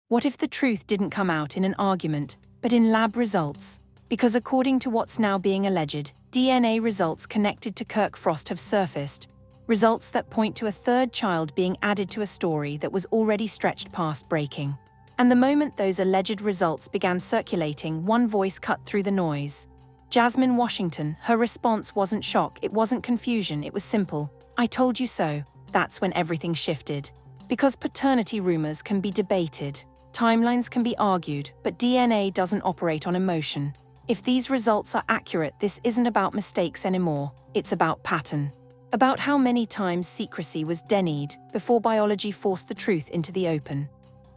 What if the truth didn't come out in an argument, but in lab results? Because according to what's now being alleged, DNA results connected to Kirk Frost have surfaced, results that point to a third child being added to a story that was already stretched past breaking. And the moment those alleged results began circulating, one voice cut through the noise. Jasmine Washington. Her response wasn't shock, it wasn't confusion, it was simple. I told you so. That's when everything shifted. Because paternity rumors can be debated, timelines can be argued, but DNA doesn't operate on emotion. If these results are accurate, this isn't about mistakes anymore, it's about pattern. About how many times secrecy was denied before biology forced the truth into the open.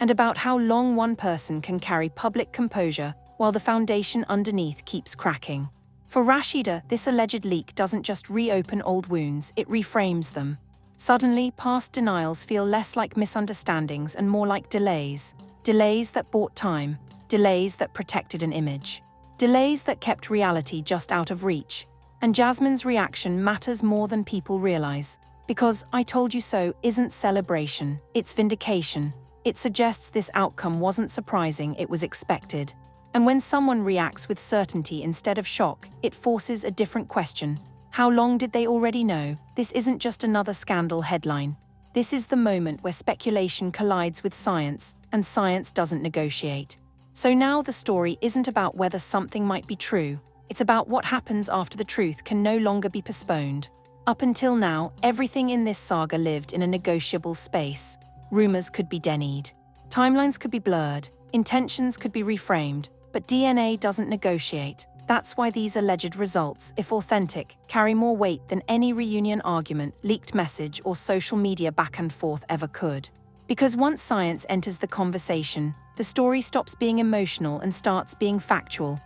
And about how long one person can carry public composure while the foundation underneath keeps cracking. For Rashida, this alleged leak doesn't just reopen old wounds, it reframes them. Suddenly, past denials feel less like misunderstandings and more like delays. Delays that bought time, delays that protected an image, delays that kept reality just out of reach. And Jasmine's reaction matters more than people realize. Because "I told you so" isn't celebration, it's vindication. It suggests this outcome wasn't surprising, it was expected. And when someone reacts with certainty instead of shock, it forces a different question. How long did they already know? This isn't just another scandal headline. This is the moment where speculation collides with science, and science doesn't negotiate. So now the story isn't about whether something might be true, it's about what happens after the truth can no longer be postponed. Up until now, everything in this saga lived in a negotiable space. Rumors could be denied, timelines could be blurred, intentions could be reframed, but DNA doesn't negotiate. That's why these alleged results, if authentic, carry more weight than any reunion argument, leaked message, or social media back and forth ever could. Because once science enters the conversation, the story stops being emotional and starts being factual.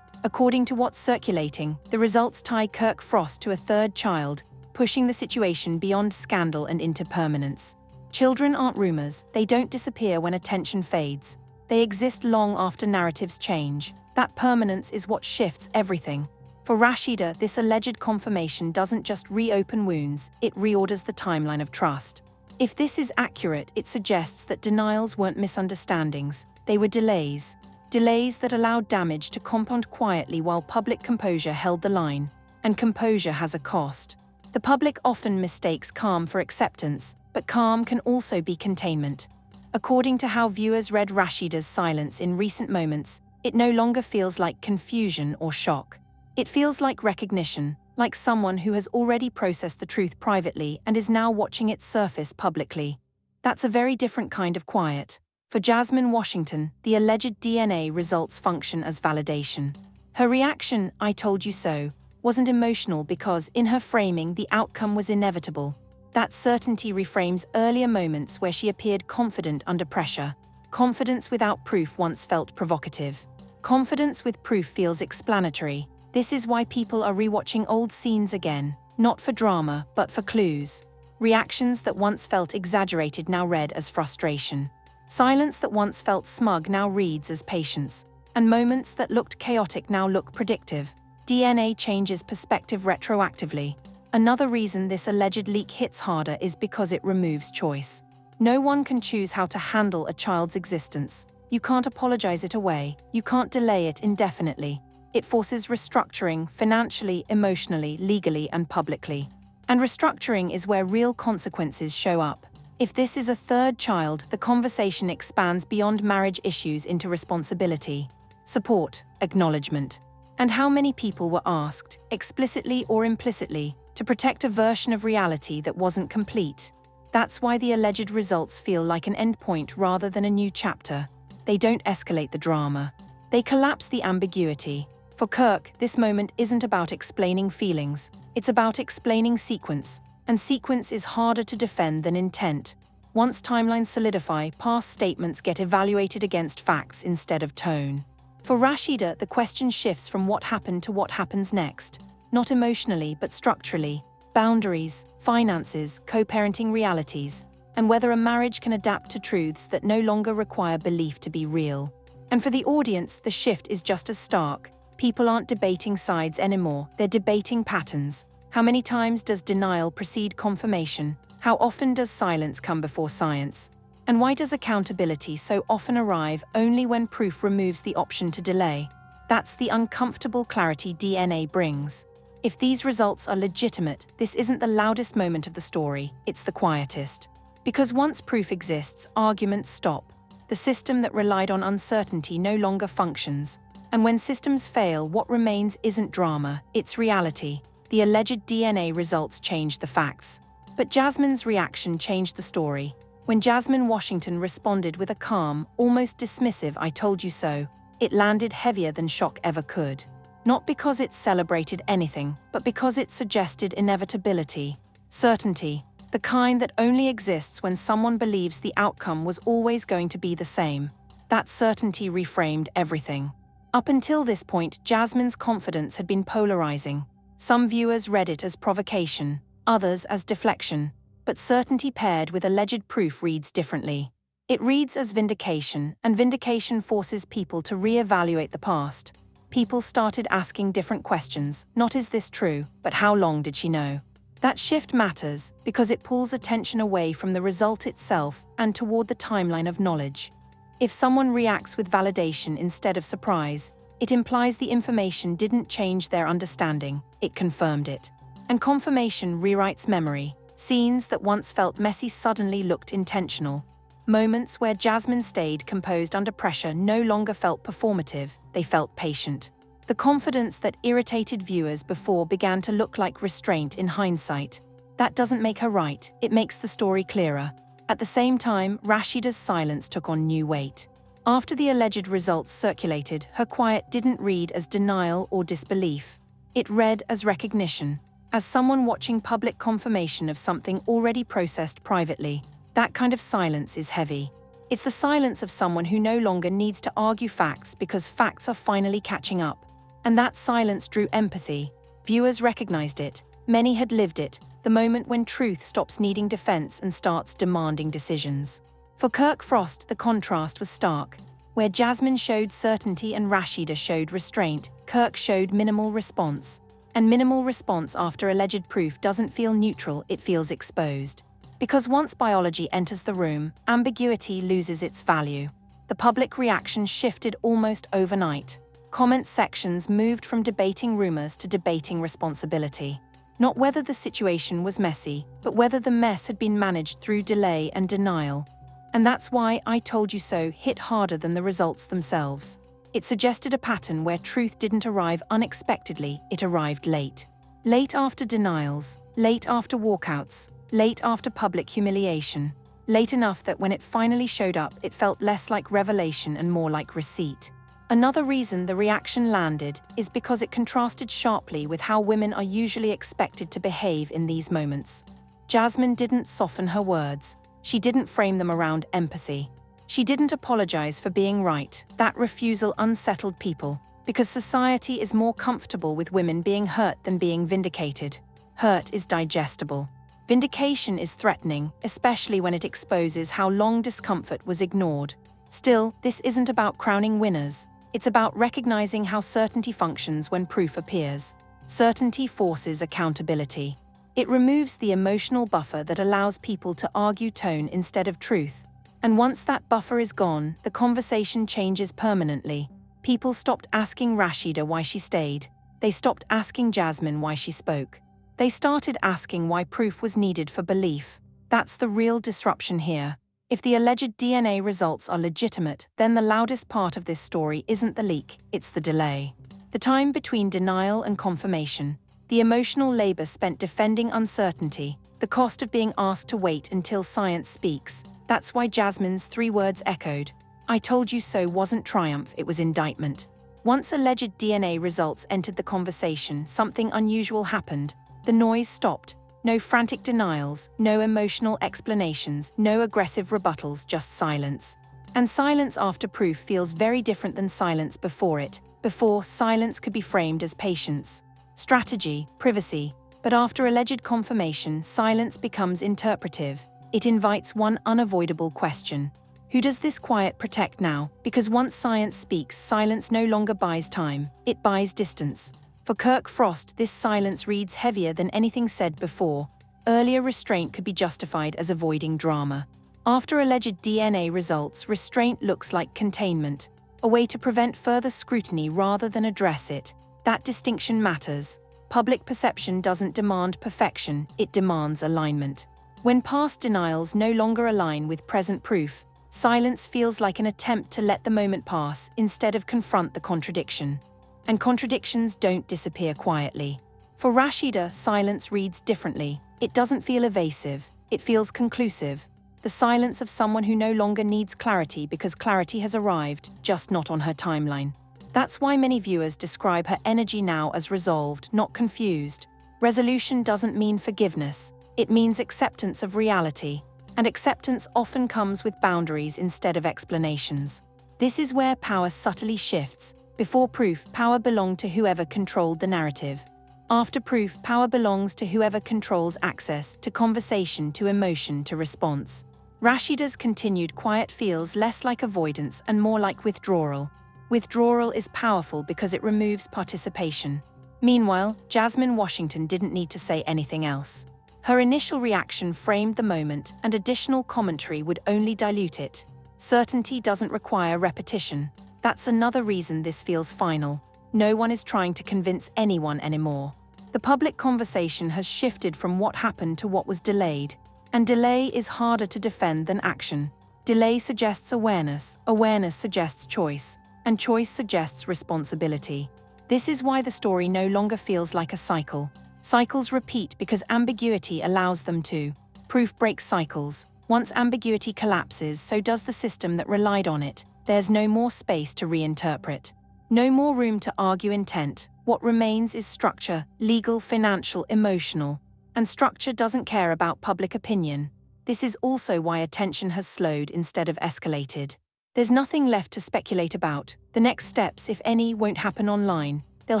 According to what's circulating, the results tie Kirk Frost to a third child, pushing the situation beyond scandal and into permanence. Children aren't rumors, they don't disappear when attention fades. They exist long after narratives change. That permanence is what shifts everything. For Rashida, this alleged confirmation doesn't just reopen wounds, it reorders the timeline of trust. If this is accurate, it suggests that denials weren't misunderstandings, they were delays. Delays that allowed damage to compound quietly while public composure held the line. And composure has a cost. The public often mistakes calm for acceptance, but calm can also be containment. According to how viewers read Rashida's silence in recent moments, it no longer feels like confusion or shock. It feels like recognition, like someone who has already processed the truth privately and is now watching it surface publicly. That's a very different kind of quiet. For Jasmine Washington, the alleged DNA results function as validation. Her reaction, "I told you so," wasn't emotional because, in her framing, the outcome was inevitable. That certainty reframes earlier moments where she appeared confident under pressure. Confidence without proof once felt provocative. Confidence with proof feels explanatory. This is why people are rewatching old scenes again, not for drama, but for clues. Reactions that once felt exaggerated now read as frustration. Silence that once felt smug now reads as patience. And moments that looked chaotic now look predictive. DNA changes perspective retroactively. Another reason this alleged leak hits harder is because it removes choice. No one can choose how to handle a child's existence. You can't apologize it away, you can't delay it indefinitely. It forces restructuring financially, emotionally, legally, and publicly. And restructuring is where real consequences show up. If this is a third child, the conversation expands beyond marriage issues into responsibility, support, acknowledgement. And how many people were asked, explicitly or implicitly, to protect a version of reality that wasn't complete? That's why the alleged results feel like an endpoint rather than a new chapter. They don't escalate the drama. They collapse the ambiguity. For Kirk, this moment isn't about explaining feelings. It's about explaining sequence. And sequence is harder to defend than intent. Once timelines solidify, past statements get evaluated against facts instead of tone. For Rashida, the question shifts from what happened to what happens next. Not emotionally, but structurally. Boundaries, finances, co-parenting realities, and whether a marriage can adapt to truths that no longer require belief to be real. And for the audience, the shift is just as stark. People aren't debating sides anymore, they're debating patterns. How many times does denial precede confirmation? How often does silence come before science? And why does accountability so often arrive only when proof removes the option to delay? That's the uncomfortable clarity DNA brings. If these results are legitimate, this isn't the loudest moment of the story, it's the quietest. Because once proof exists, arguments stop. The system that relied on uncertainty no longer functions. And when systems fail, what remains isn't drama, it's reality. The alleged DNA results change the facts. But Jasmine's reaction changed the story. When Jasmine Washington responded with a calm, almost dismissive "I told you so," it landed heavier than shock ever could. Not because it celebrated anything, but because it suggested inevitability, certainty, the kind that only exists when someone believes the outcome was always going to be the same. That certainty reframed everything. Up until this point, Jasmine's confidence had been polarizing. Some viewers read it as provocation, others as deflection. But certainty paired with alleged proof reads differently. It reads as vindication, and vindication forces people to re-evaluate the past. People started asking different questions, not "is this true?" but "how long did she know?" That shift matters because it pulls attention away from the result itself and toward the timeline of knowledge. If someone reacts with validation instead of surprise, it implies the information didn't change their understanding, it confirmed it. And confirmation rewrites memory. Scenes that once felt messy suddenly looked intentional. Moments where Jasmine stayed composed under pressure no longer felt performative, they felt patient. The confidence that irritated viewers before began to look like restraint in hindsight. That doesn't make her right, it makes the story clearer. At the same time, Rashida's silence took on new weight. After the alleged results circulated, her quiet didn't read as denial or disbelief. It read as recognition. As someone watching public confirmation of something already processed privately, that kind of silence is heavy. It's the silence of someone who no longer needs to argue facts because facts are finally catching up. And that silence drew empathy. Viewers recognized it. Many had lived it, the moment when truth stops needing defense and starts demanding decisions. For Kirk Frost, the contrast was stark. Where Jasmine showed certainty and Rashida showed restraint, Kirk showed minimal response. And minimal response after alleged proof doesn't feel neutral, it feels exposed. Because once biology enters the room, ambiguity loses its value. The public reaction shifted almost overnight. Comment sections moved from debating rumors to debating responsibility. Not whether the situation was messy, but whether the mess had been managed through delay and denial. And that's why "I told you so" hit harder than the results themselves. It suggested a pattern where truth didn't arrive unexpectedly, it arrived late. Late after denials, late after walkouts, late after public humiliation. Late enough that when it finally showed up, it felt less like revelation and more like receipt. Another reason the reaction landed is because it contrasted sharply with how women are usually expected to behave in these moments. Jasmine didn't soften her words. She didn't frame them around empathy. She didn't apologize for being right. That refusal unsettled people, because society is more comfortable with women being hurt than being vindicated. Hurt is digestible. Vindication is threatening, especially when it exposes how long discomfort was ignored. Still, this isn't about crowning winners. It's about recognizing how certainty functions when proof appears. Certainty forces accountability. It removes the emotional buffer that allows people to argue tone instead of truth. And once that buffer is gone, the conversation changes permanently. People stopped asking Rashida why she stayed. They stopped asking Jasmine why she spoke. They started asking why proof was needed for belief. That's the real disruption here. If the alleged DNA results are legitimate, then the loudest part of this story isn't the leak, it's the delay. The time between denial and confirmation. The emotional labor spent defending uncertainty. The cost of being asked to wait until science speaks. That's why Jasmine's 3 words echoed. "I told you so" wasn't triumph, it was indictment. Once alleged DNA results entered the conversation, something unusual happened. The noise stopped. No frantic denials, no emotional explanations, no aggressive rebuttals, just silence. And silence after proof feels very different than silence before it. Before, silence could be framed as patience, strategy, privacy. But after alleged confirmation, silence becomes interpretive. It invites one unavoidable question. Who does this quiet protect now? Because once science speaks, silence no longer buys time, it buys distance. For Kirk Frost, this silence reads heavier than anything said before. Earlier restraint could be justified as avoiding drama. After alleged DNA results, restraint looks like containment, a way to prevent further scrutiny rather than address it. That distinction matters. Public perception doesn't demand perfection, it demands alignment. When past denials no longer align with present proof, silence feels like an attempt to let the moment pass instead of confront the contradiction. And contradictions don't disappear quietly. For Rashida, silence reads differently. It doesn't feel evasive, it feels conclusive. The silence of someone who no longer needs clarity because clarity has arrived, just not on her timeline. That's why many viewers describe her energy now as resolved, not confused. Resolution doesn't mean forgiveness, it means acceptance of reality. And acceptance often comes with boundaries instead of explanations. This is where power subtly shifts. Before proof, power belonged to whoever controlled the narrative. After proof, power belongs to whoever controls access to conversation, to emotion, to response. Rashida's continued quiet feels less like avoidance and more like withdrawal. Withdrawal is powerful because it removes participation. Meanwhile, Jasmine Washington didn't need to say anything else. Her initial reaction framed the moment, and additional commentary would only dilute it. Certainty doesn't require repetition. That's another reason this feels final. No one is trying to convince anyone anymore. The public conversation has shifted from what happened to what was delayed. And delay is harder to defend than action. Delay suggests awareness, awareness suggests choice, and choice suggests responsibility. This is why the story no longer feels like a cycle. Cycles repeat because ambiguity allows them to. Proof breaks cycles. Once ambiguity collapses, so does the system that relied on it. There's no more space to reinterpret. No more room to argue intent. What remains is structure, legal, financial, emotional. And structure doesn't care about public opinion. This is also why attention has slowed instead of escalated. There's nothing left to speculate about. The next steps, if any, won't happen online. They'll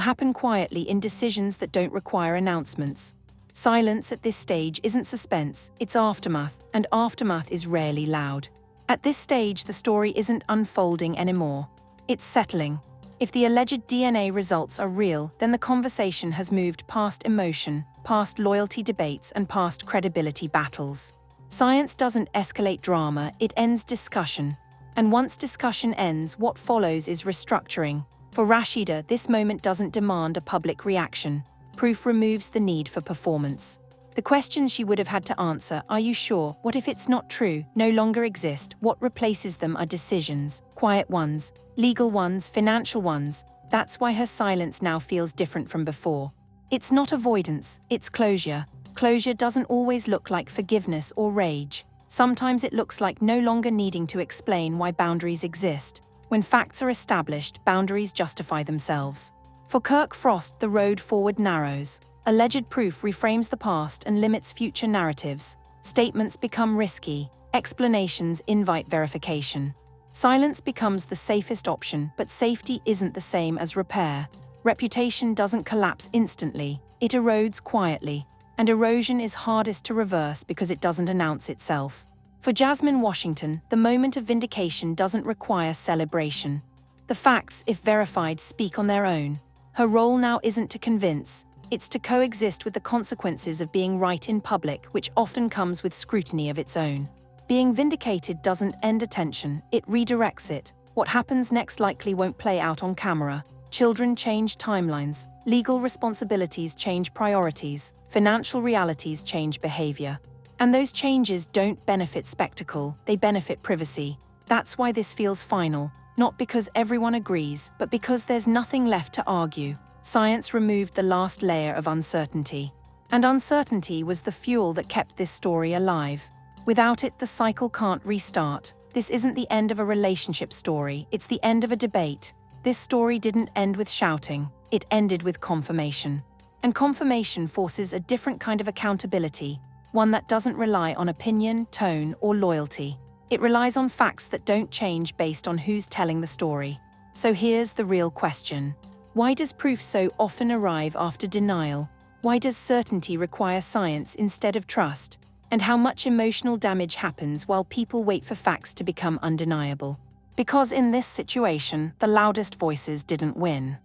happen quietly in decisions that don't require announcements. Silence at this stage isn't suspense, it's aftermath, and aftermath is rarely loud. At this stage, the story isn't unfolding anymore. It's settling. If the alleged DNA results are real, then the conversation has moved past emotion, past loyalty debates, and past credibility battles. Science doesn't escalate drama, it ends discussion. And once discussion ends, what follows is restructuring. For Rashida, this moment doesn't demand a public reaction. Proof removes the need for performance. The questions she would have had to answer, are you sure, what if it's not true, no longer exist, what replaces them are decisions, quiet ones, legal ones, financial ones. That's why her silence now feels different from before. It's not avoidance, it's closure. Closure doesn't always look like forgiveness or rage. Sometimes it looks like no longer needing to explain why boundaries exist. When facts are established, boundaries justify themselves. For Kirk Frost, the road forward narrows. Alleged proof reframes the past and limits future narratives. Statements become risky. Explanations invite verification. Silence becomes the safest option, but safety isn't the same as repair. Reputation doesn't collapse instantly, it erodes quietly. And erosion is hardest to reverse because it doesn't announce itself. For Jasmine Washington, the moment of vindication doesn't require celebration. The facts, if verified, speak on their own. Her role now isn't to convince, it's to coexist with the consequences of being right in public, which often comes with scrutiny of its own. Being vindicated doesn't end attention, it redirects it. What happens next likely won't play out on camera. Children change timelines, legal responsibilities change priorities, financial realities change behavior. And those changes don't benefit spectacle, they benefit privacy. That's why this feels final, not because everyone agrees, but because there's nothing left to argue. Science removed the last layer of uncertainty. And uncertainty was the fuel that kept this story alive. Without it, the cycle can't restart. This isn't the end of a relationship story, it's the end of a debate. This story didn't end with shouting, it ended with confirmation. And confirmation forces a different kind of accountability, one that doesn't rely on opinion, tone, or loyalty. It relies on facts that don't change based on who's telling the story. So here's the real question. Why does proof so often arrive after denial? Why does certainty require science instead of trust? And how much emotional damage happens while people wait for facts to become undeniable? Because in this situation, the loudest voices didn't win.